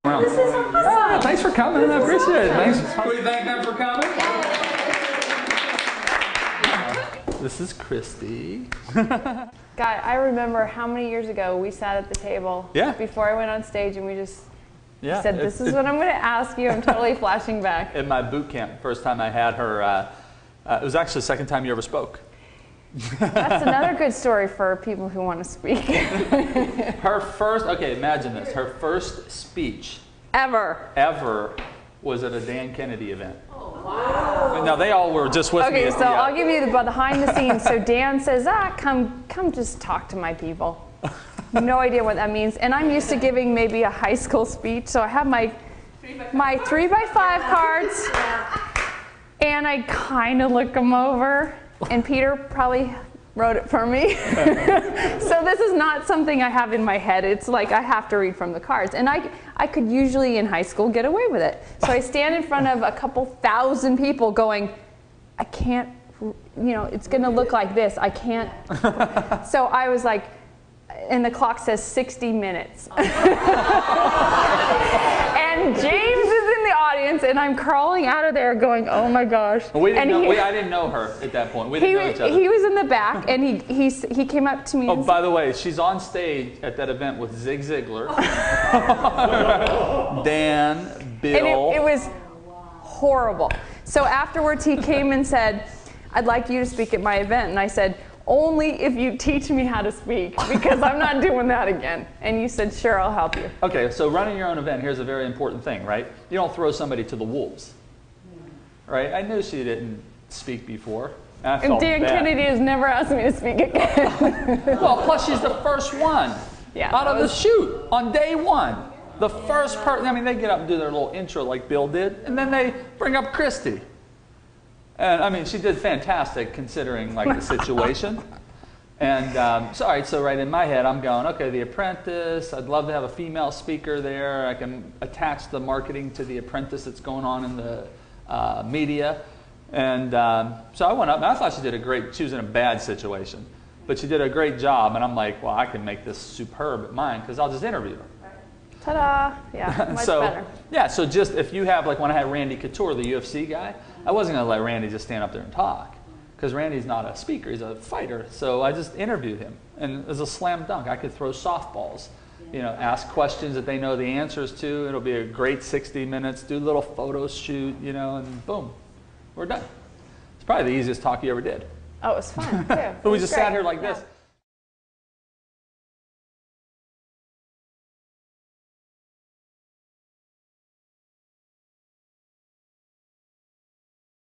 This is awesome. Thanks for coming. I appreciate it. Thanks. Can we thank them for coming? This is Christy. God, I remember how many years ago we sat at the table before I went on stage and we just said, this is what I'm going to ask you. I'm totally flashing back. In my boot camp, first time I had her, it was actually the second time you ever spoke. That's another good story for people who want to speak. Her first, okay, imagine this. Her first speech ever was at a Dan Kennedy event. Oh, wow. Now, they all were just with me. Okay, so I'll give you the behind the scenes. So Dan says, come just talk to my people. No idea what that means. And I'm used to giving maybe a high school speech. So I have my 3x5 cards. And I kind of look them over. And Peter probably wrote it for me. So this is not something I have in my head. It's like I have to read from the cards. And I could usually in high school get away with it. So I stand in front of a couple thousand people going, I can't, it's going to look like this. I can't. So I was like, and the clock says 60 minutes. And James is in the audience, and I'm crawling out of there going, oh my gosh. I didn't know her at that point. We didn't know each other. He was in the back, and he came up to me. Oh, by the way, she's on stage at that event with Zig Ziglar, Dan, Bill. And it was horrible. So afterwards, he came and said, I'd like you to speak at my event. And I said, only if you teach me how to speak, because I'm not doing that again. And you said, sure, I'll help you. Okay, so running your own event, here's a very important thing, right? You don't throw somebody to the wolves, right? I knew she didn't speak before. And Dan Kennedy has never asked me to speak again. Well, plus she's the first one out of the shoot on day one. The first person, I mean, they get up and do their little intro like Bill did, and then they bring up Christy. And I mean, she did fantastic considering like the situation. And so right in my head, I'm going, okay, The Apprentice. I'd love to have a female speaker there. I can attach the marketing to The Apprentice that's going on in the media. And so I went up, and I thought she did she was in a bad situation, but she did a great job. And I'm like, well, I can make this superb at mine because I'll just interview her. Ta-da! Yeah, much better. Yeah, so just if you have, like when I had Randy Couture, the UFC guy, I wasn't going to let Randy just stand up there and talk because Randy's not a speaker, he's a fighter. So I just interviewed him, and it was a slam dunk. I could throw softballs, ask questions that they know the answers to. It'll be a great 60 minutes, do a little photo shoot, and boom, we're done. It's probably the easiest talk you ever did. Oh, it was fun, too. But we just sat here like this.